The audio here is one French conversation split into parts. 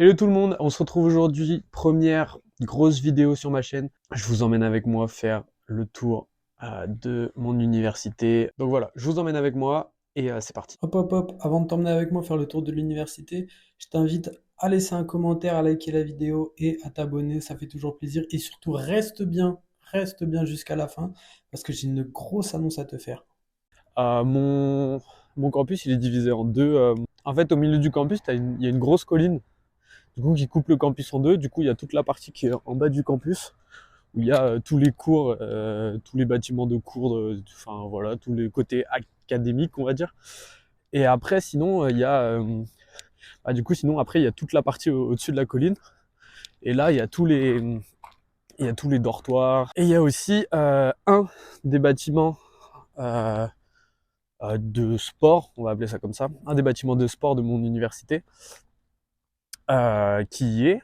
Hello tout le monde, on se retrouve aujourd'hui, première grosse vidéo sur ma chaîne. Je vous emmène avec moi faire le tour de mon université. Donc voilà, je vous emmène avec moi et c'est parti. Hop, hop, hop, avant de t'emmener avec moi faire le tour de l'université, je t'invite à laisser un commentaire, à liker la vidéo et à t'abonner, ça fait toujours plaisir. Et surtout, reste bien jusqu'à la fin, parce que j'ai une grosse annonce à te faire. Euh, mon, mon campus il est divisé en deux. En fait au milieu du campus il y a une grosse colline du coup, qui coupe le campus en deux. Du coup il y a toute la partie qui est en bas du campus où il y a tous les cours, tous les bâtiments de cours, enfin voilà, tous les côtés académiques on va dire. Et après sinon il y a du coup, sinon, après, il y a toute la partie au-dessus de la colline. Et là, il y a tous les dortoirs. Et il y a aussi un des bâtiments euh, de sport, on va appeler ça comme ça, un des bâtiments de sport de mon université qui y est.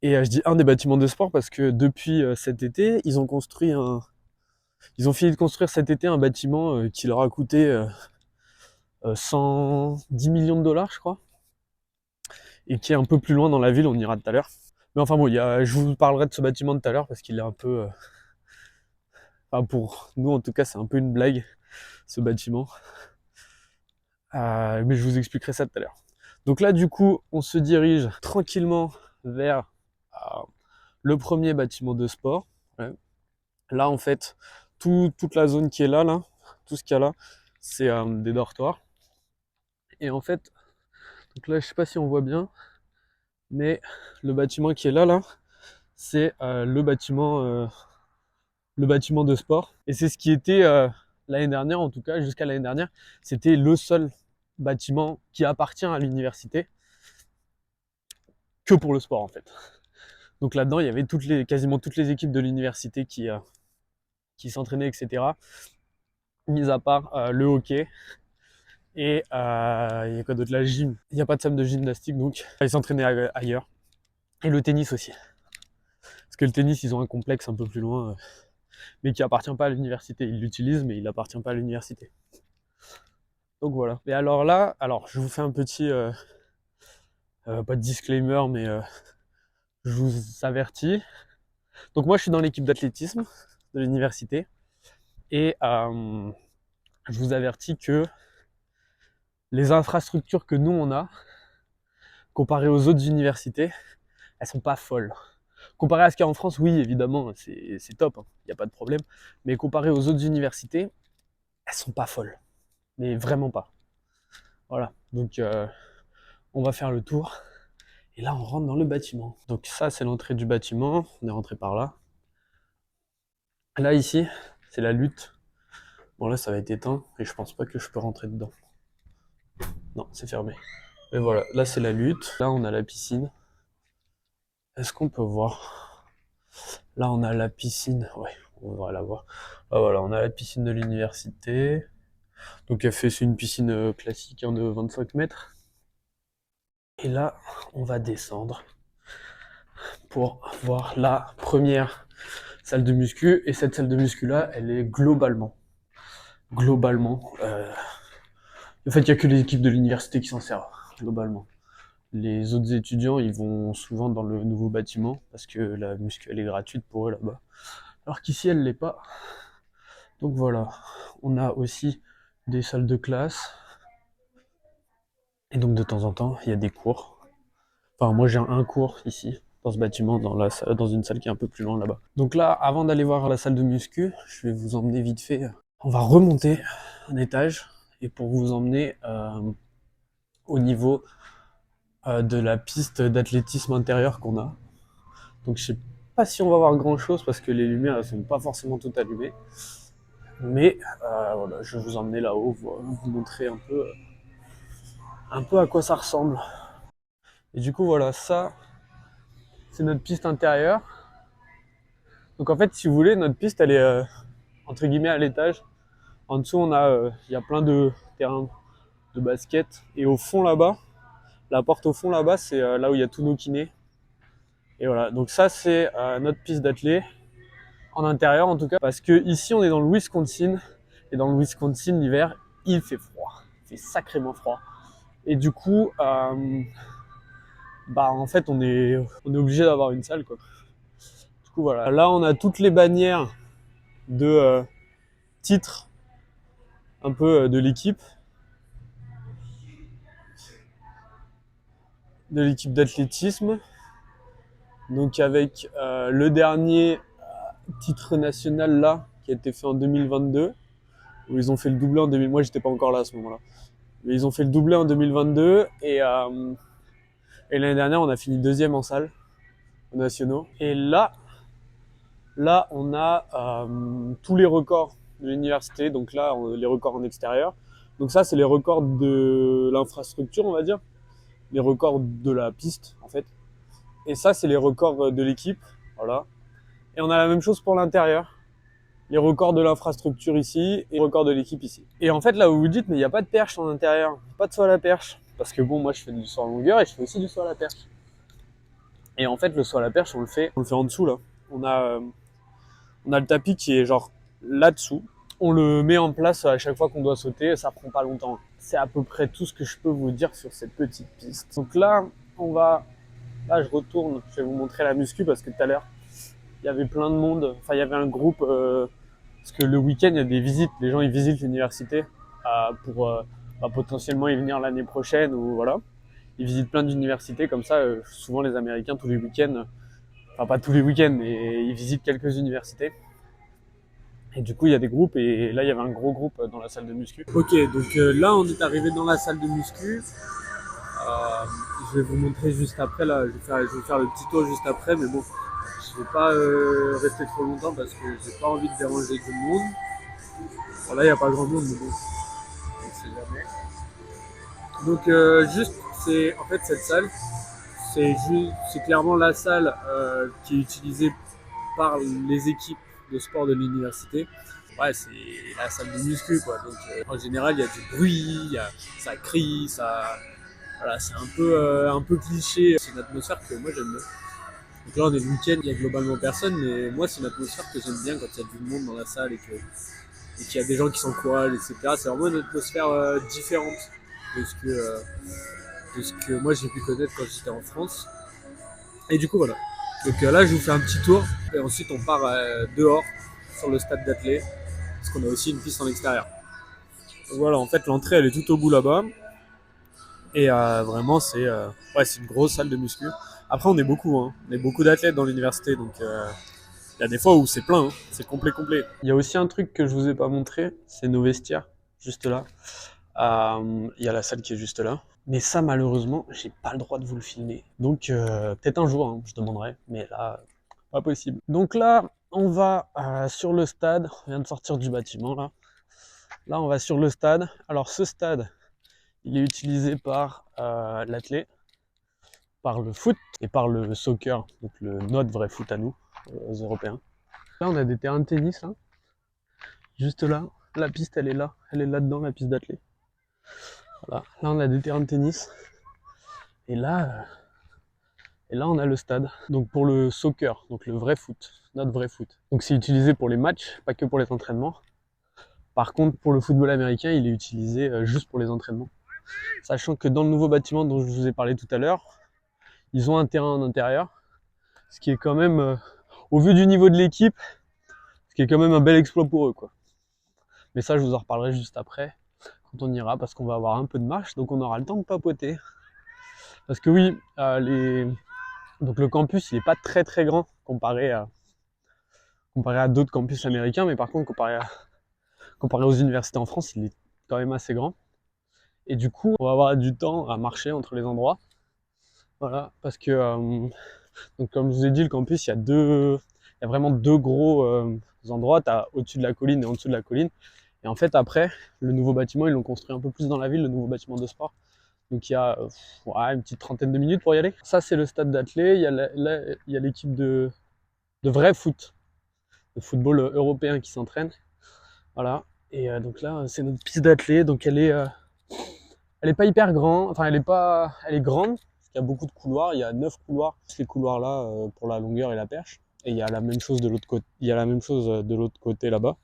Et je dis un des bâtiments de sport parce que depuis cet été, ils ont fini de construire cet été un bâtiment qui leur a coûté 110 millions de dollars, je crois, et qui est un peu plus loin dans la ville, on ira tout à l'heure. Mais enfin bon, je vous parlerai de ce bâtiment tout à l'heure parce qu'il est un peu, enfin pour nous en tout cas, c'est un peu une blague ce bâtiment. Mais je vous expliquerai ça tout à l'heure. Donc là, du coup, on se dirige tranquillement vers euh, le premier bâtiment de sport. Ouais. Là, en fait, toute la zone qui est là, tout ce qu'il y a là, c'est des dortoirs. Et en fait, donc là, je sais pas si on voit bien, mais le bâtiment qui est là, c'est le bâtiment de sport. Et c'est ce qui était l'année dernière, en tout cas, jusqu'à l'année dernière, c'était le seul bâtiment qui appartient à l'université que pour le sport en fait. Donc là-dedans, il y avait quasiment toutes les équipes de l'université qui s'entraînaient, etc. Mis à part le hockey et il y a quoi d'autre, la gym. Il n'y a pas de salle de gymnastique, donc ils s'entraînaient ailleurs. Et le tennis aussi. Parce que le tennis, ils ont un complexe un peu plus loin, mais qui appartient pas à l'université. Ils l'utilisent, mais il appartient pas à l'université. Donc voilà. Et alors là, je vous fais un petit, pas de disclaimer, mais je vous avertis. Donc moi, je suis dans l'équipe d'athlétisme de l'université et je vous avertis que les infrastructures que nous on a, comparées aux autres universités, elles sont pas folles. Comparé à ce qu'il y a en France, oui, évidemment, c'est top, il n'y a pas de problème. Mais comparé aux autres universités, elles sont pas folles. Mais vraiment pas. Voilà. Donc on va faire le tour. Et là, on rentre dans le bâtiment. Donc ça, c'est l'entrée du bâtiment. On est rentré par là. Là, ici, c'est la lutte. Bon, là, ça va être éteint et je pense pas que je peux rentrer dedans. Non, c'est fermé. Mais voilà, là, c'est la lutte. Là, on a la piscine. Est-ce qu'on peut voir? Là, on a la piscine. Ouais, on va la voir. Ah, voilà, on a la piscine de l'université. Donc, c'est une piscine classique de 25 mètres. Et là, on va descendre pour voir la première salle de muscu. Et cette salle de muscu là, elle est globalement, en fait, il n'y a que les équipes de l'université qui s'en servent, globalement. Les autres étudiants, ils vont souvent dans le nouveau bâtiment parce que la muscu, elle est gratuite pour eux là-bas. Alors qu'ici, elle l'est pas. Donc voilà. On a aussi des salles de classe. Et donc de temps en temps, il y a des cours. Enfin, moi j'ai un cours ici, dans ce bâtiment, dans une salle qui est un peu plus loin là-bas. Donc là, avant d'aller voir la salle de muscu, je vais vous emmener vite fait. On va remonter un étage et pour vous emmener au niveau de la piste d'athlétisme intérieur qu'on a. Donc je sais pas si on va voir grand chose parce que les lumières elles sont pas forcément toutes allumées. Mais voilà, je vais vous emmener là-haut, vous montrer un peu à quoi ça ressemble. Et du coup voilà, ça c'est notre piste intérieure. Donc en fait si vous voulez, notre piste elle est entre guillemets à l'étage. En dessous il y a plein de terrains de basket. Et au fond là-bas, la porte au fond là-bas, c'est là où il y a tous nos kinés. Et voilà, donc ça c'est notre piste d'athlé. En intérieur en tout cas, parce que ici on est dans le Wisconsin, et dans le Wisconsin l'hiver il fait froid, il fait sacrément froid. Et du coup, bah en fait on est obligé d'avoir une salle quoi. Du coup voilà. Là on a toutes les bannières de titres un peu de l'équipe d'athlétisme. Donc avec le dernier titre national là qui a été fait en 2022 où ils ont fait le doublé en 2000. Moi j'étais pas encore là à ce moment-là. Mais ils ont fait le doublé en 2022 et l'année dernière on a fini deuxième en salle aux nationaux. Et là on a tous les records de l'université. Donc là les records en extérieur. Donc ça c'est les records de l'infrastructure on va dire, les records de la piste en fait. Et ça c'est les records de l'équipe. Voilà. Et on a la même chose pour l'intérieur. Les records de l'infrastructure ici et les records de l'équipe ici. Et en fait, là, vous vous dites, mais il n'y a pas de perche en intérieur, pas de saut à la perche. Parce que bon, moi, je fais du saut en longueur et je fais aussi du saut à la perche. Et en fait, le saut à la perche, on le fait en dessous, là. On a le tapis qui est genre là-dessous. On le met en place à chaque fois qu'on doit sauter, ça prend pas longtemps. C'est à peu près tout ce que je peux vous dire sur cette petite piste. Donc là, là, je retourne, je vais vous montrer la muscu parce que tout à l'heure, il y avait plein de monde. Enfin, il y avait un groupe, parce que le week-end, il y a des visites. Les gens, ils visitent l'université pour potentiellement y venir l'année prochaine ou voilà. Ils visitent plein d'universités comme ça. Souvent, les Américains, tous les week-ends, enfin pas tous les week-ends, mais ils visitent quelques universités. Et du coup, il y a des groupes et là, il y avait un gros groupe dans la salle de muscu. Ok, donc là, on est arrivé dans la salle de muscu. Je vais vous montrer juste après, là, je vais faire le petit tour juste après, mais bon, je vais pas rester trop longtemps parce que j'ai pas envie de déranger tout le monde. Bon, là, il n'y a pas grand monde, mais bon, on sait jamais. Donc, juste, c'est en fait cette salle, c'est clairement la salle qui est utilisée par les équipes de sport de l'université. Ouais, c'est la salle de muscu, quoi. Donc, en général, il y a du bruit, ça crie, voilà, c'est un peu cliché. C'est une atmosphère que moi j'aime bien. Donc là, on est le week-end, il y a globalement personne, mais moi, c'est une atmosphère que j'aime bien quand il y a du monde dans la salle et qu'il y a des gens qui s'encouragent, etc. C'est vraiment une atmosphère différente de de ce que moi j'ai pu connaître quand j'étais en France. Et du coup, voilà. Donc là, je vous fais un petit tour et ensuite on part dehors sur le stade d'athlée parce qu'on a aussi une piste en extérieur. Donc voilà, en fait, l'entrée elle est tout au bout là-bas et vraiment ouais, c'est une grosse salle de muscu. Après, on est beaucoup, hein. On est beaucoup d'athlètes dans l'université, donc il y a des fois où c'est plein, hein. C'est complet, complet. Il y a aussi un truc que je vous ai pas montré, c'est nos vestiaires, juste là. Il y a la salle qui est juste là. Mais ça, malheureusement, j'ai pas le droit de vous le filmer. Donc, peut-être un jour, hein, je demanderai. Mais là, pas possible. Donc là, on va sur le stade. On vient de sortir du bâtiment, là. Là, on va sur le stade. Alors, ce stade, il est utilisé par l'athlé, par le foot et par le soccer. Donc, notre vrai foot à nous, aux Européens. Là, on a des terrains de tennis, là. Juste là. La piste, elle est là. Elle est là-dedans, la piste d'athlé. Voilà. Là, on a des terrains de tennis. Et là, on a le stade. Donc pour le soccer, donc le vrai foot, notre vrai foot. Donc c'est utilisé pour les matchs, pas que pour les entraînements. Par contre, pour le football américain, il est utilisé juste pour les entraînements. Sachant que dans le nouveau bâtiment dont je vous ai parlé tout à l'heure, ils ont un terrain en intérieur, ce qui est quand même, au vu du niveau de l'équipe, ce qui est quand même un bel exploit pour eux, quoi. Mais ça, je vous en reparlerai juste après, quand on ira, parce qu'on va avoir un peu de marche, donc on aura le temps de papoter. Parce que oui, donc le campus, il est pas très très grand comparé à d'autres campus américains, mais par contre, comparé aux universités en France, il est quand même assez grand. Et du coup, on va avoir du temps à marcher entre les endroits. Voilà, parce que, donc comme je vous ai dit, le campus, il y a vraiment deux gros endroits. Tu as au-dessus de la colline et en dessous de la colline. Et en fait, après, le nouveau bâtiment, ils l'ont construit un peu plus dans la ville, le nouveau bâtiment de sport. Donc il y a ouais, une petite trentaine de minutes pour y aller. Ça, c'est le stade d'athlée. Il y a l'équipe de vrai foot, de football européen qui s'entraîne. Voilà. Et donc là, c'est notre piste d'athlée. Donc elle est pas hyper grande. Enfin, elle est grande parce qu'il y a beaucoup de couloirs. Il y a 9 couloirs. Ces couloirs-là pour la longueur et la perche. Et il y a la même chose de l'autre côté. Il y a la même chose de l'autre côté là-bas,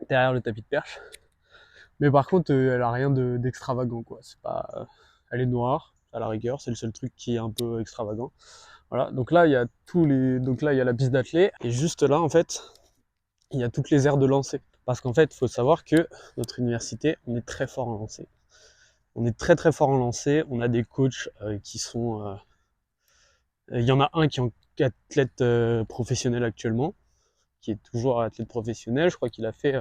derrière le tapis de perche. Mais par contre, elle a rien d'extravagant, quoi. C'est pas, elle est noire. à la rigueur, c'est le seul truc qui est un peu extravagant. Voilà, donc là il y a il y a la piste d'athlée, et juste là en fait, il y a toutes les aires de lancer. Parce qu'en fait, il faut savoir que notre université, on est très fort en lancer. On est très très fort en lancer, on a des coachs qui sont... il y en a un qui est athlète professionnel actuellement, qui est toujours athlète professionnel, je crois qu'il a fait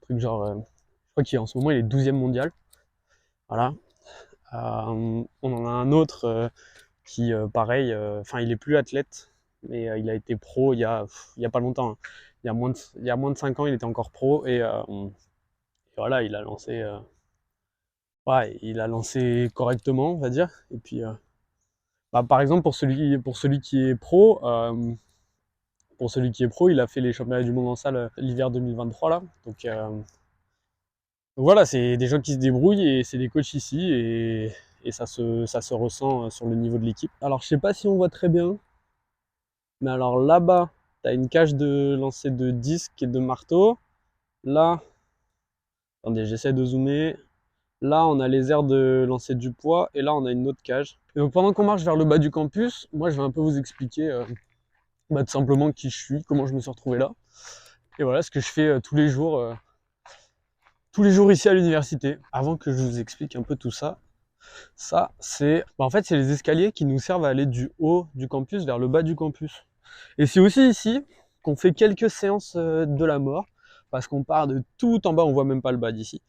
truc genre... je crois qu'en ce moment il est 12e mondial. Voilà. On en a un autre qui, pareil, enfin il est plus athlète, mais il a été pro il y a pas longtemps. Hein. Il y a moins de 5 ans, il était encore pro, et voilà, il a lancé correctement, on va dire. Et puis, bah, par exemple, pour celui qui est pro, il a fait les championnats du monde en salle l'hiver 2023 là. Donc voilà, c'est des gens qui se débrouillent, et c'est des coachs ici, et ça se ressent sur le niveau de l'équipe. Alors je sais pas si on voit très bien, mais alors là-bas, tu as une cage de lancer de disque et de marteau. Là, attendez, j'essaie de zoomer. Là, on a les aires de lancer du poids, et là, on a une autre cage. Et donc pendant qu'on marche vers le bas du campus, moi je vais un peu vous expliquer tout simplement qui je suis, comment je me suis retrouvé là. Et voilà ce que je fais tous les jours ici à l'université. Avant que je vous explique un peu tout ça, c'est en fait c'est les escaliers qui nous servent à aller du haut du campus vers le bas du campus. Et c'est aussi ici qu'on fait quelques séances de la mort, parce qu'on part de tout en bas, on voit même pas le bas d'ici.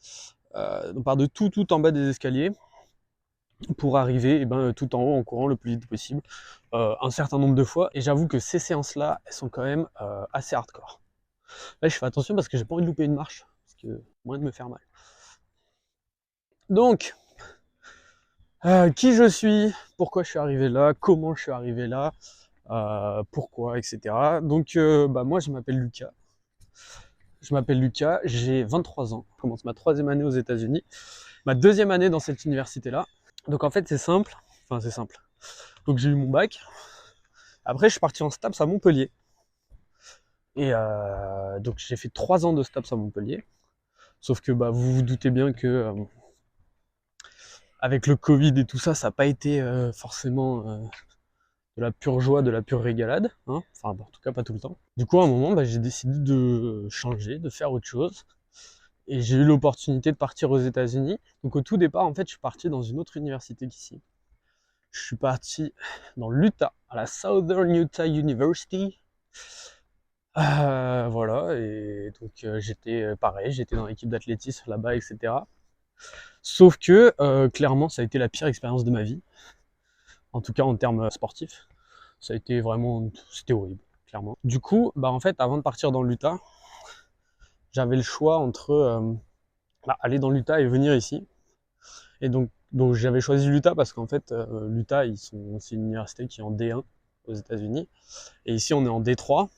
On part de tout en bas des escaliers pour arriver tout en haut en courant le plus vite possible, un certain nombre de fois. Et j'avoue que ces séances-là, elles sont quand même assez hardcore. Là, je fais attention parce que j'ai pas envie de louper une marche, parce que moins de me faire mal. Donc, qui je suis, pourquoi je suis arrivé là, comment je suis arrivé là, pourquoi, etc. Donc, moi, je m'appelle Lucas. J'ai 23 ans, je commence ma 3e année aux États-Unis, ma 2e année dans cette université-là. Donc, en fait, c'est simple. Donc, j'ai eu mon bac. Après, je suis parti en STAPS à Montpellier. Et donc, j'ai fait 3 ans de STAPS à Montpellier. Sauf que vous vous doutez bien que avec le Covid et tout ça, ça n'a pas été forcément de la pure joie, de la pure régalade. Hein. Enfin, en tout cas, pas tout le temps. Du coup, à un moment, j'ai décidé de changer, de faire autre chose. Et j'ai eu l'opportunité de partir aux États-Unis. Donc, au tout départ, en fait, je suis parti dans une autre université qu'ici. Je suis parti dans l'Utah, à la Southern Utah University. Voilà, et donc j'étais pareil, j'étais dans l'équipe d'athlétisme là-bas, etc. Sauf que clairement, ça a été la pire expérience de ma vie, en tout cas en termes sportifs. Ça a été vraiment, c'était horrible, clairement. Du coup, en fait, avant de partir dans l'Utah, j'avais le choix entre aller dans l'Utah et venir ici. Et donc j'avais choisi l'Utah parce qu'en fait, l'Utah, c'est une université qui est en D1 aux États-Unis, et ici on est en D3,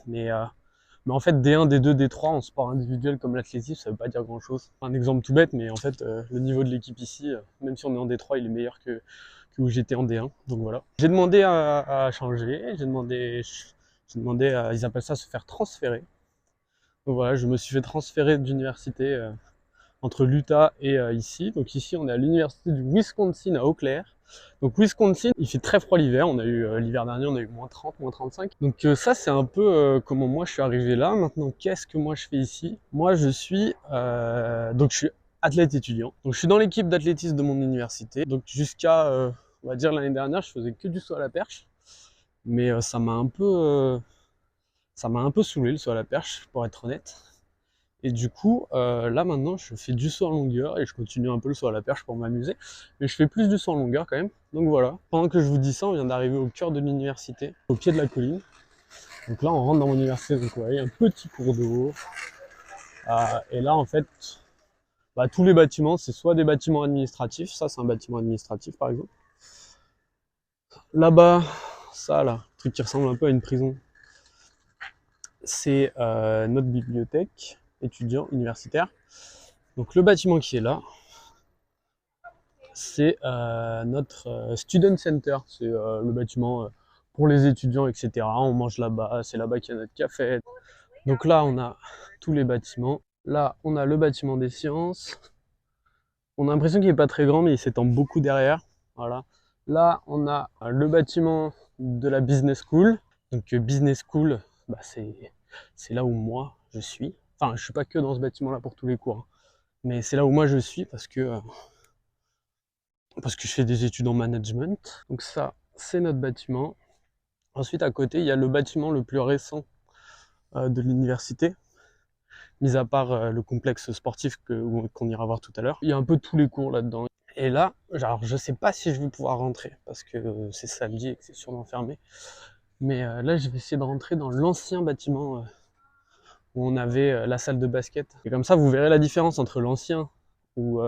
mais en fait, D1, D2, D3 en sport individuel comme l'athlétisme, ça veut pas dire grand chose. Un exemple tout bête, mais en fait, le niveau de l'équipe ici, même si on est en D3, il est meilleur que où j'étais en D1. Donc voilà. J'ai demandé à changer, ils appellent ça se faire transférer. Donc voilà, je me suis fait transférer d'université entre l'Utah et ici. Donc ici, on est à l'université du Wisconsin à Eau Claire. Donc Wisconsin, il fait très froid l'hiver. On a eu l'hiver dernier, on a eu moins 30, moins 35. Donc ça, c'est un peu comment moi je suis arrivé là. Maintenant, qu'est-ce que moi je fais ici? Moi, je suis athlète étudiant. Donc je suis dans l'équipe d'athlétisme de mon université. Donc jusqu'à on va dire l'année dernière, je faisais que du saut à la perche. Mais ça m'a un peu saoulé le saut à la perche, pour être honnête. Et du coup, là maintenant, je fais du saut en longueur et je continue un peu le saut à la perche pour m'amuser. Mais je fais plus du saut en longueur quand même. Donc voilà. Pendant que je vous dis ça, on vient d'arriver au cœur de l'université, au pied de la colline. Donc là, on rentre dans mon université. Donc ouais, il y a un petit cours d'eau. Et là, en fait, tous les bâtiments, c'est soit des bâtiments administratifs. Ça, c'est un bâtiment administratif, par exemple. Là-bas, ça là, truc qui ressemble un peu à une prison, c'est notre bibliothèque étudiant universitaire. Donc le bâtiment qui est là, c'est notre student center. C'est le bâtiment pour les étudiants, etc. On mange là-bas, c'est là-bas qu'il y a notre café. Donc là, on a tous les bâtiments. Là, on a le bâtiment des sciences. On a l'impression qu'il n'est pas très grand, mais il s'étend beaucoup derrière. Voilà. Là, on a le bâtiment de la business school. Donc business school, bah, c'est là où moi je suis. Enfin, je suis pas que dans ce bâtiment-là pour tous les cours, hein. Mais c'est là où moi je suis parce que je fais des études en management. Donc ça, c'est notre bâtiment. Ensuite, à côté, il y a le bâtiment le plus récent de l'université, mis à part le complexe sportif qu'on ira voir tout à l'heure. Il y a un peu tous les cours là-dedans. Et là, alors je sais pas si je vais pouvoir rentrer parce que c'est samedi et que c'est sûrement fermé. Mais là, je vais essayer de rentrer dans l'ancien bâtiment où on avait la salle de basket. Et comme ça, vous verrez la différence entre l'ancien où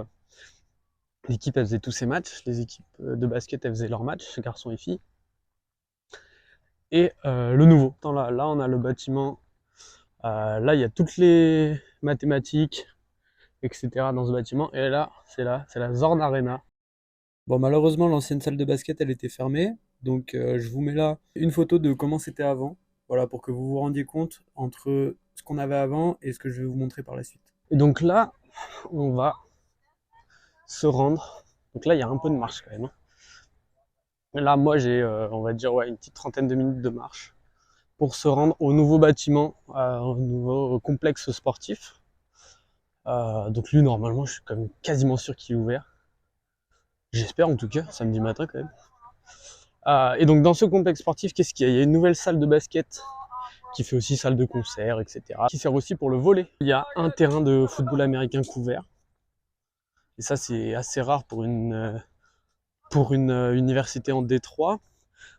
l'équipe elle faisait tous ses matchs, les équipes de basket elles faisaient leurs matchs, garçons et filles, et le nouveau. Là, on a le bâtiment. Là, il y a toutes les mathématiques, etc. dans ce bâtiment. Et là, c'est la Zorn Arena. Bon, malheureusement, l'ancienne salle de basket, elle était fermée. Donc, je vous mets là une photo de comment c'était avant. Voilà, pour que vous vous rendiez compte entre ce qu'on avait avant et ce que je vais vous montrer par la suite. Et donc là, on va se rendre. Donc là, il y a un peu de marche quand même, hein. Là, moi, j'ai, on va dire, ouais, une petite trentaine de minutes de marche pour se rendre au nouveau bâtiment, au nouveau complexe sportif. Donc lui, normalement, je suis quand même quasiment sûr qu'il est ouvert. J'espère en tout cas, samedi matin quand même. Et donc dans ce complexe sportif, qu'est-ce qu'il y a? Il y a une nouvelle salle de basket qui fait aussi salle de concert, etc. Qui sert aussi pour le volley. Il y a un terrain de football américain couvert. Et ça, c'est assez rare pour une université en D3.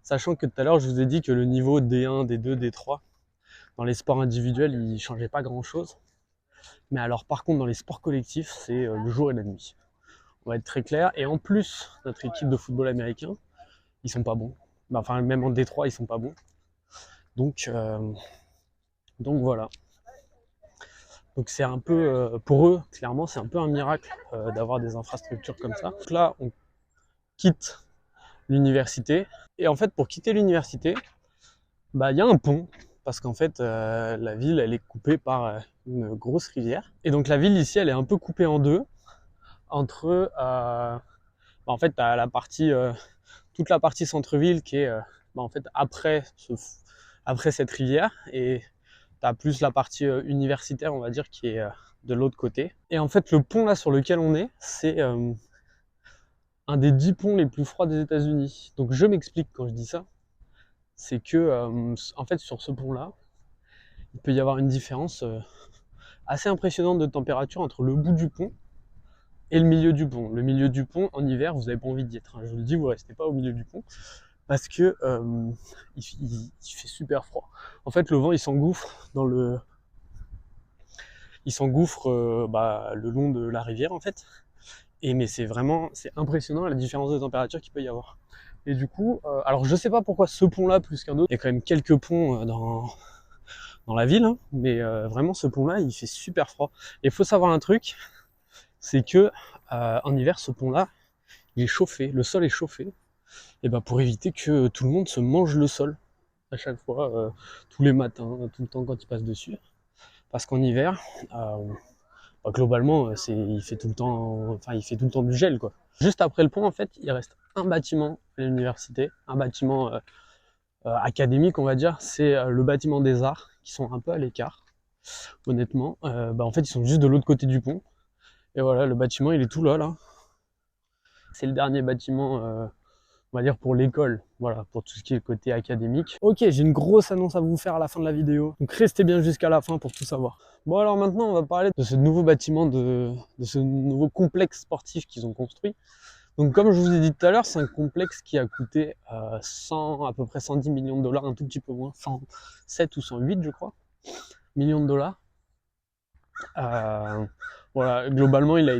Sachant que tout à l'heure, je vous ai dit que le niveau D1, D2, D3, dans les sports individuels, il ne changeait pas grand-chose. Mais alors par contre, dans les sports collectifs, c'est le jour et la nuit. On va être très clair. Et en plus, notre équipe de football américain, ils sont pas bons. Enfin, même en D3, ils sont pas bons. Donc, voilà. Donc c'est un peu, pour eux, clairement, c'est un peu un miracle d'avoir des infrastructures comme ça. Donc là, on quitte l'université. Et en fait, pour quitter l'université, bah, il y a un pont. Parce qu'en fait, la ville, elle est coupée par une grosse rivière. Et donc la ville ici, elle est un peu coupée en deux. Entre, en fait, t'as la partie, toute la partie centre-ville qui est, en fait, après cette rivière. Et t'as plus la partie universitaire, on va dire, qui est de l'autre côté. Et en fait, le pont là sur lequel on est, c'est un des 10 ponts les plus froids des États-Unis. Donc je m'explique quand je dis ça. C'est que, en fait, sur ce pont-là, il peut y avoir une différence assez impressionnante de température entre le bout du pont et le milieu du pont. Le milieu du pont, en hiver, vous n'avez pas envie d'y être, hein. Je vous le dis, vous restez pas au milieu du pont parce que il fait super froid. En fait, le vent, il s'engouffre le long de la rivière, en fait. Mais c'est impressionnant la différence de température qu'il peut y avoir. Et du coup, alors je sais pas pourquoi ce pont-là plus qu'un autre. Il y a quand même quelques ponts dans la ville, hein, mais vraiment ce pont-là, il fait super froid. Et il faut savoir un truc, c'est que en hiver, ce pont-là, il est chauffé, le sol est chauffé, et ben pour éviter que tout le monde se mange le sol à chaque fois, tous les matins, tout le temps quand il passe dessus. Parce qu'en hiver, globalement, il fait tout le temps, enfin il fait tout le temps du gel quoi. Juste après le pont, en fait, il reste un bâtiment à l'université, un bâtiment académique, on va dire, c'est le bâtiment des arts qui sont un peu à l'écart. Honnêtement, en fait, ils sont juste de l'autre côté du pont. Et voilà, le bâtiment, il est tout là. C'est le dernier bâtiment, on va dire, pour l'école. Voilà, pour tout ce qui est le côté académique. Ok, j'ai une grosse annonce à vous faire à la fin de la vidéo. Donc restez bien jusqu'à la fin pour tout savoir. Bon, alors maintenant, on va parler de ce nouveau bâtiment, de ce nouveau complexe sportif qu'ils ont construit. Donc comme je vous ai dit tout à l'heure, c'est un complexe qui a coûté à peu près 110 millions de dollars, un tout petit peu moins, 107 ou 108 je crois, millions de dollars. Voilà, globalement il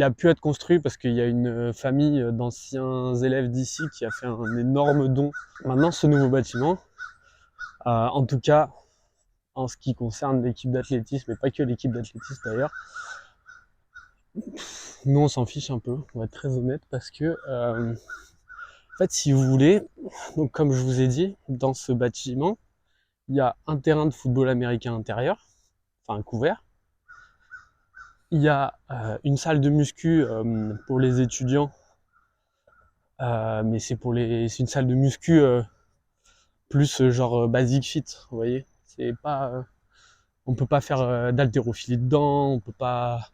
a pu être construit parce qu'il y a une famille d'anciens élèves d'ici qui a fait un énorme don. Maintenant ce nouveau bâtiment, en tout cas en ce qui concerne l'équipe d'athlétisme, et pas que l'équipe d'athlétisme d'ailleurs, nous on s'en fiche un peu, on va être très honnête, parce que en fait si vous voulez, donc comme je vous ai dit, dans ce bâtiment, il y a un terrain de football américain intérieur, enfin couvert. Il y a une salle de muscu pour les étudiants Mais c'est une salle de muscu plus genre basic fit, vous voyez. C'est pas, on peut pas faire d'haltérophilie dedans, on peut pas,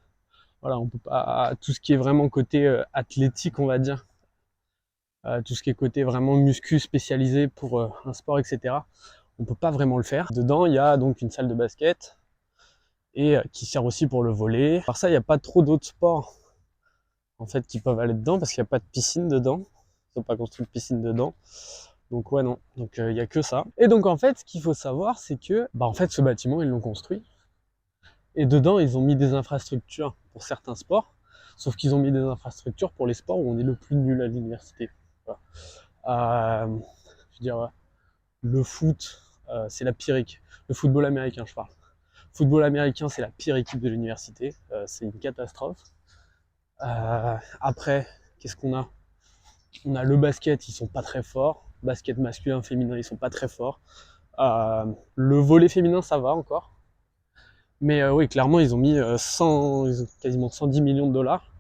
voilà, on peut pas tout ce qui est vraiment côté athlétique, on va dire, tout ce qui est côté vraiment muscu spécialisé pour un sport, etc. On peut pas vraiment le faire. Dedans, il y a donc une salle de basket et qui sert aussi pour le volley. Par ça, il n'y a pas trop d'autres sports en fait qui peuvent aller dedans parce qu'il n'y a pas de piscine dedans. Ils n'ont pas construit de piscine dedans. Donc ouais non, donc il y a que ça. Et donc en fait, ce qu'il faut savoir, c'est que en fait ce bâtiment ils l'ont construit et dedans ils ont mis des infrastructures pour certains sports, sauf qu'ils ont mis des infrastructures pour les sports où on est le plus nul à l'université. Voilà. Je veux dire, le foot, c'est la pire équipe. Le football américain, je parle. Football américain, c'est la pire équipe de l'université. C'est une catastrophe. Après, qu'est-ce qu'on a? On a le basket, ils sont pas très forts. Basket masculin, féminin, ils sont pas très forts. Le volley féminin, ça va encore. Mais oui, clairement, ils ont mis quasiment 110 millions de dollars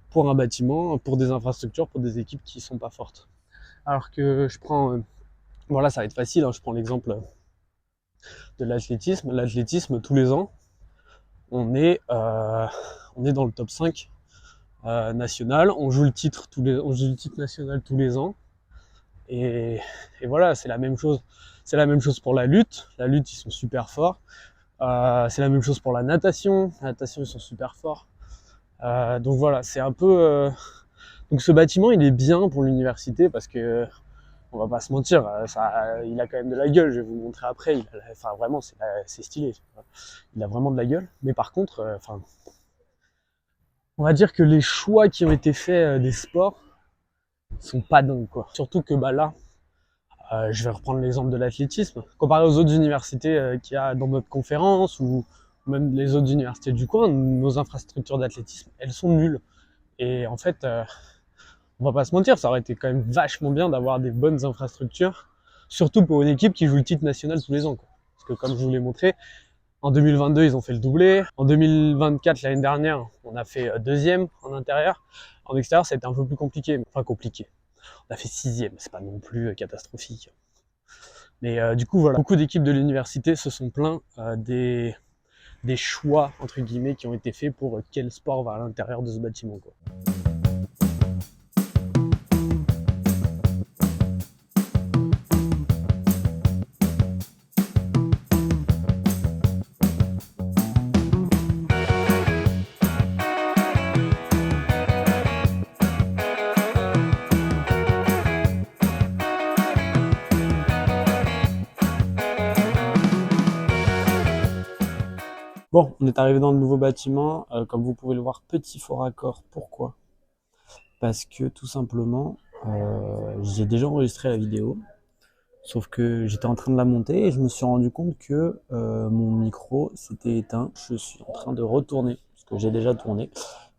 pour un bâtiment, pour des infrastructures, pour des équipes qui sont pas fortes. Alors que je prends, voilà, ça va être facile, hein, je prends l'exemple de l'athlétisme. L'athlétisme, tous les ans, on est, on est dans le top 5 national. On joue le titre national tous les ans. Et voilà, c'est la même chose. C'est la même chose pour la lutte. La lutte, ils sont super forts. C'est la même chose pour la natation. La natation, ils sont super forts. Donc voilà, c'est un peu. Donc ce bâtiment, il est bien pour l'université parce que on va pas se mentir, il a quand même de la gueule. Je vais vous le montrer après. Enfin vraiment, c'est stylé. Il a vraiment de la gueule. Mais par contre, on va dire que les choix qui ont été faits des sports sont pas dingues quoi. Surtout que là, je vais reprendre l'exemple de l'athlétisme. Comparé aux autres universités qu'il y a dans notre conférence ou même les autres universités du coin, nos infrastructures d'athlétisme, elles sont nulles. Et en fait, on va pas se mentir, ça aurait été quand même vachement bien d'avoir des bonnes infrastructures, surtout pour une équipe qui joue le titre national tous les ans, quoi. Parce que comme je vous l'ai montré, en 2022, ils ont fait le doublé. En 2024, l'année dernière, on a fait deuxième en intérieur. En extérieur, ça a été un peu plus compliqué. Enfin, compliqué. On a fait sixième, c'est pas non plus catastrophique. Mais du coup, voilà, beaucoup d'équipes de l'université se sont plaints des choix, entre guillemets, qui ont été faits pour quel sport va à l'intérieur de ce bâtiment, quoi. Bon, on est arrivé dans le nouveau bâtiment. Comme vous pouvez le voir, petit faux raccord. Pourquoi? Parce que tout simplement, j'ai déjà enregistré la vidéo. Sauf que j'étais en train de la monter et je me suis rendu compte que mon micro s'était éteint. Je suis en train de retourner, parce que j'ai déjà tourné.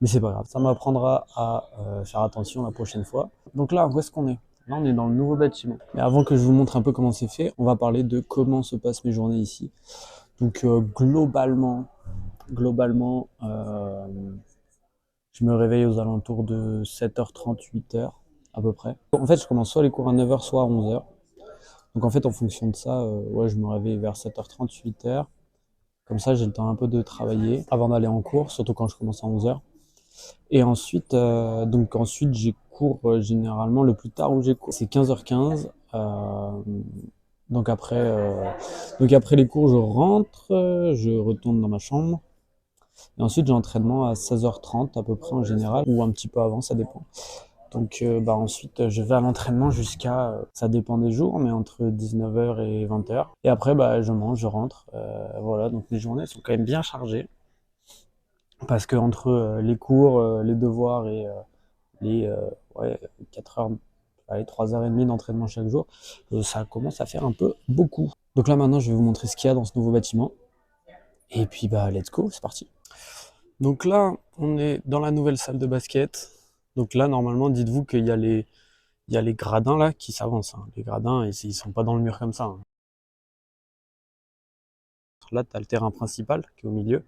Mais c'est pas grave, ça m'apprendra à faire attention la prochaine fois. Donc là, où est-ce qu'on est? Là, on est dans le nouveau bâtiment. Mais avant que je vous montre un peu comment c'est fait, on va parler de comment se passent mes journées ici. Donc globalement, je me réveille aux alentours de 7h30, 8h à peu près. En fait, je commence soit les cours à 9h, soit à 11h. Donc en fait, en fonction de ça, ouais, je me réveille vers 7h30, 8h. Comme ça, j'ai le temps un peu de travailler avant d'aller en cours, surtout quand je commence à 11h. Et ensuite, ensuite j'ai cours généralement le plus tard où j'ai cours, c'est 15h15. Donc après, les cours, je rentre, je retourne dans ma chambre. Et ensuite, j'ai entraînement à 16h30 à peu près en général, ou un petit peu avant, ça dépend. Donc ensuite, je vais à l'entraînement jusqu'à, ça dépend des jours, mais entre 19h et 20h. Et après, je mange, je rentre. Voilà, donc les journées sont quand même bien chargées. Parce que entre les cours, les devoirs et les 4 heures, allez, 3h30 d'entraînement chaque jour, ça commence à faire un peu beaucoup. Donc là maintenant, je vais vous montrer ce qu'il y a dans ce nouveau bâtiment. Et puis let's go, c'est parti. Donc là, on est dans la nouvelle salle de basket. Donc là, normalement, dites-vous qu'il y a les gradins là qui s'avancent, hein. Les gradins, ils sont pas dans le mur comme ça, hein. Là, tu as le terrain principal qui est au milieu,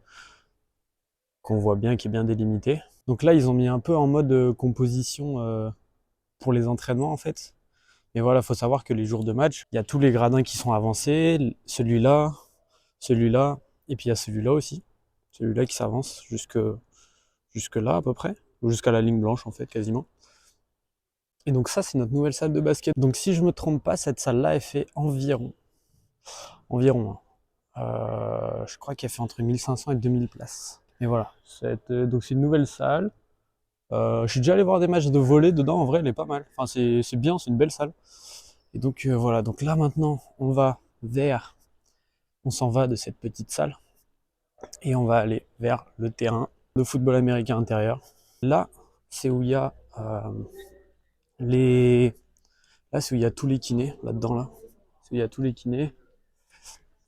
qu'on voit bien, qui est bien délimité. Donc là, ils ont mis un peu en mode composition pour les entraînements en fait. Mais voilà, il faut savoir que les jours de match, il y a tous les gradins qui sont avancés, celui-là, celui-là, et puis il y a celui-là aussi. Celui-là qui s'avance jusque là à peu près, ou jusqu'à la ligne blanche en fait quasiment. Et donc ça c'est notre nouvelle salle de basket. Donc si je me trompe pas, cette salle-là elle fait environ, je crois qu'elle fait entre 1500 et 2000 places. Et voilà, donc c'est une nouvelle salle. Je suis déjà allé voir des matchs de volley dedans, en vrai elle est pas mal. Enfin c'est bien, c'est une belle salle. Et donc voilà, donc là maintenant on s'en va de cette petite salle et on va aller vers le terrain de football américain intérieur. Là, c'est où il y a les, là c'est où il y a tous les kinés là-dedans là, c'est où il y a tous les kinés.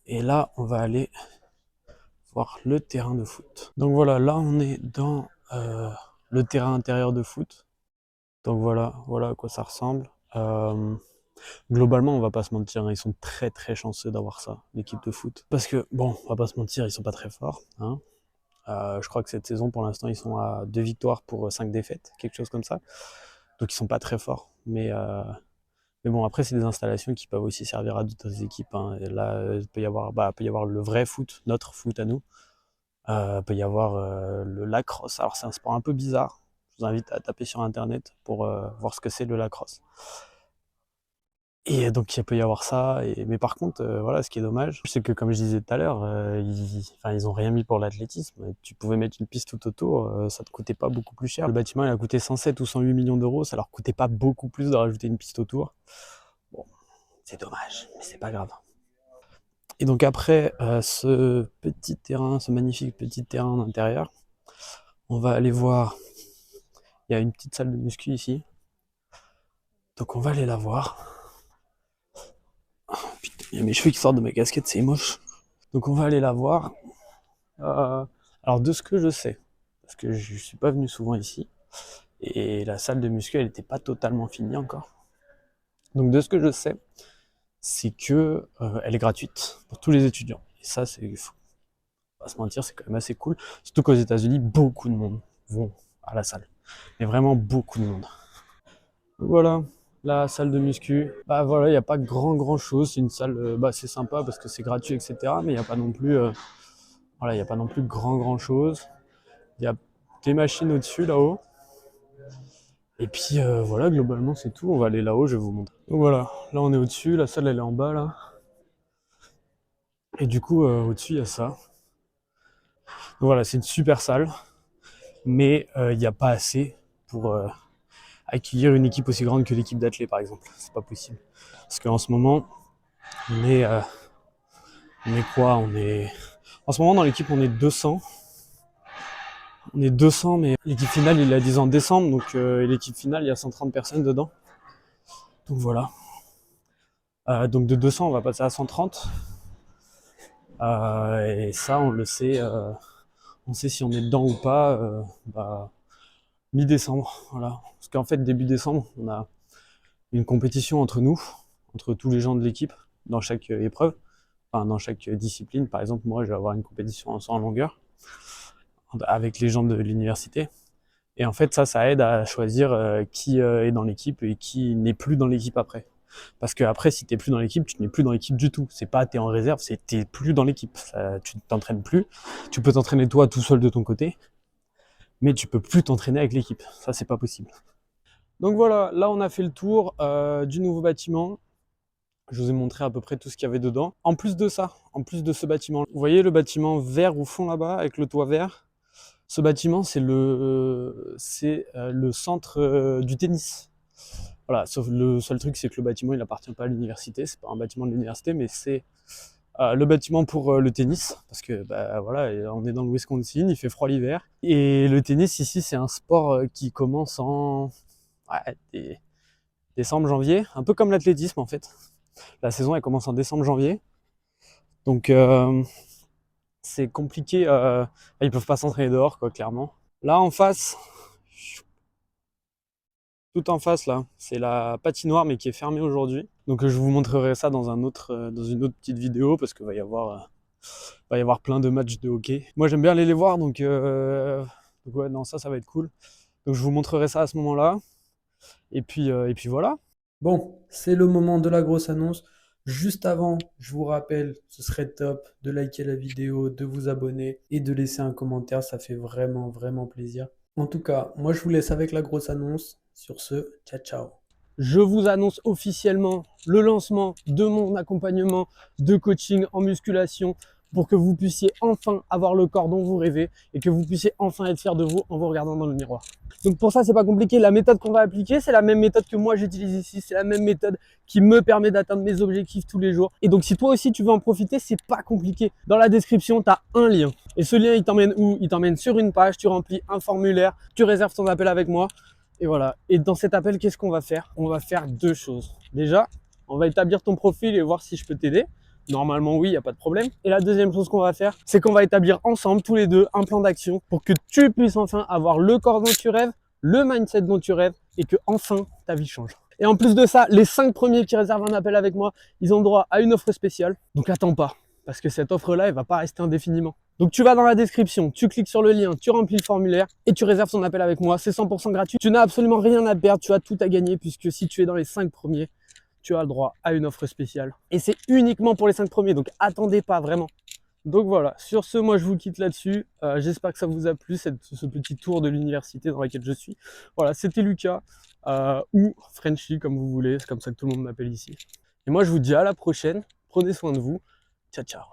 Et là, on va aller voir le terrain de foot. Donc voilà, là on est dans le terrain intérieur de foot. Donc voilà à quoi ça ressemble. Globalement, on va pas se mentir, hein, ils sont très très chanceux d'avoir ça, l'équipe de foot. Parce que, bon, on va pas se mentir, ils sont pas très forts. Hein. Je crois que cette saison, pour l'instant, ils sont à 2 victoires pour 5 défaites, quelque chose comme ça. Donc ils sont pas très forts. Mais bon, après, c'est des installations qui peuvent aussi servir à d'autres équipes. Hein. Et là, il peut y avoir le vrai foot, notre foot à nous. Il peut y avoir le lacrosse. Alors c'est un sport un peu bizarre. Je vous invite à taper sur internet pour voir ce que c'est le lacrosse. Et donc il peut y avoir ça. Mais par contre, voilà, ce qui est dommage, c'est que comme je disais tout à l'heure, ils ont rien mis pour l'athlétisme. Tu pouvais mettre une piste tout autour, ça te coûtait pas beaucoup plus cher. Le bâtiment il a coûté 107 ou 108 millions d'euros, ça leur coûtait pas beaucoup plus de rajouter une piste autour. Bon, c'est dommage, mais c'est pas grave. Et donc après ce petit terrain, ce magnifique petit terrain d'intérieur, on va aller voir. Il y a une petite salle de muscu ici. Donc on va aller la voir. Putain, il y a mes cheveux qui sortent de ma casquette, c'est moche. Donc on va aller la voir. Alors de ce que je sais, parce que je suis pas venu souvent ici, et la salle de muscu elle n'était pas totalement finie encore. Donc de ce que je sais, c'est que elle est gratuite pour tous les étudiants. Et ça, faut pas se mentir, c'est quand même assez cool. Surtout qu'aux États-Unis, beaucoup de monde vont à la salle. Mais vraiment beaucoup de monde. Voilà, la salle de muscu. Bah voilà, il n'y a pas grand chose. C'est une salle, c'est sympa parce que c'est gratuit, etc. Mais il n'y a pas non plus, il y a pas non plus grand chose. Il y a des machines au-dessus, là-haut. Et puis voilà, globalement c'est tout. On va aller là-haut, je vais vous montrer. Donc voilà, là on est au-dessus, la salle elle est en bas là. Et du coup, au-dessus il y a ça. Donc voilà, c'est une super salle, mais il n'y a pas assez pour accueillir une équipe aussi grande que l'équipe d'athlètes par exemple. C'est pas possible. Parce qu'en ce moment, on est, on est quoi En ce moment dans l'équipe on est 200. On est 200, mais l'équipe finale il a 10 en décembre, donc l'équipe finale il y a 130 personnes dedans. Donc voilà. Donc de 200 on va passer à 130. Et ça on le sait, on sait si on est dedans ou pas mi-décembre. Voilà. Parce qu'en fait début décembre on a une compétition entre nous, entre tous les gens de l'équipe, dans chaque épreuve, enfin dans chaque discipline. Par exemple moi je vais avoir une compétition en 100 longueur avec les gens de l'université. Et en fait ça aide à choisir qui est dans l'équipe et qui n'est plus dans l'équipe après. Parce que après, si t'es plus dans l'équipe, tu n'es plus dans l'équipe du tout. C'est pas t'es en réserve, c'est t'es plus dans l'équipe. Tu t'entraînes plus. Tu peux t'entraîner toi tout seul de ton côté, mais tu peux plus t'entraîner avec l'équipe. Ça, c'est pas possible. Donc voilà, là on a fait le tour du nouveau bâtiment. Je vous ai montré à peu près tout ce qu'il y avait dedans. En plus de ça, en plus de ce bâtiment, vous voyez le bâtiment vert au fond là-bas avec le toit vert. Ce bâtiment, c'est le centre du tennis. Voilà, sauf le seul truc, c'est que le bâtiment, il appartient pas à l'université. C'est pas un bâtiment de l'université, mais c'est le bâtiment pour le tennis. Parce que, voilà, on est dans le Wisconsin, il fait froid l'hiver. Et le tennis, ici, c'est un sport qui commence en décembre, janvier. Un peu comme l'athlétisme, en fait. La saison, elle commence en décembre, janvier. Donc, c'est compliqué. Ils peuvent pas s'entraîner dehors, quoi, clairement. Là, en face, tout en face là, c'est la patinoire mais qui est fermée aujourd'hui. Donc je vous montrerai ça dans une autre petite vidéo parce qu'il va y avoir plein de matchs de hockey. Moi j'aime bien aller les voir donc ouais non ça va être cool. Donc je vous montrerai ça à ce moment-là. Et puis voilà. Bon, c'est le moment de la grosse annonce. Juste avant, je vous rappelle, ce serait top de liker la vidéo, de vous abonner et de laisser un commentaire. Ça fait vraiment, vraiment plaisir. En tout cas, moi, je vous laisse avec la grosse annonce. Sur ce, ciao, ciao. Je vous annonce officiellement le lancement de mon accompagnement de coaching en musculation pour que vous puissiez enfin avoir le corps dont vous rêvez et que vous puissiez enfin être fier de vous en vous regardant dans le miroir. Donc pour ça, c'est pas compliqué. La méthode qu'on va appliquer, c'est la même méthode que moi j'utilise ici. C'est la même méthode qui me permet d'atteindre mes objectifs tous les jours. Et donc si toi aussi tu veux en profiter, c'est pas compliqué. Dans la description, tu as un lien. Et ce lien, il t'emmène où? Il t'emmène sur une page, tu remplis un formulaire, tu réserves ton appel avec moi. Et voilà. Et dans cet appel, qu'est-ce qu'on va faire? On va faire deux choses. Déjà, on va établir ton profil et voir si je peux t'aider. Normalement, oui, il n'y a pas de problème. Et la deuxième chose qu'on va faire, c'est qu'on va établir ensemble, tous les deux, un plan d'action pour que tu puisses enfin avoir le corps dont tu rêves, le mindset dont tu rêves et que enfin ta vie change. Et en plus de ça, les 5 premiers qui réservent un appel avec moi, ils ont droit à une offre spéciale. Donc attends pas, parce que cette offre-là, elle va pas rester indéfiniment. Donc tu vas dans la description, tu cliques sur le lien, tu remplis le formulaire et tu réserves ton appel avec moi. C'est 100% gratuit. Tu n'as absolument rien à perdre, tu as tout à gagner puisque si tu es dans les 5 premiers, tu as le droit à une offre spéciale. Et c'est uniquement pour les 5 premiers, donc attendez pas vraiment. Donc voilà, sur ce, moi je vous quitte là-dessus. J'espère que ça vous a plu, ce petit tour de l'université dans laquelle je suis. Voilà, c'était Lucas, ou Frenchy comme vous voulez, c'est comme ça que tout le monde m'appelle ici. Et moi je vous dis à la prochaine, prenez soin de vous, ciao ciao.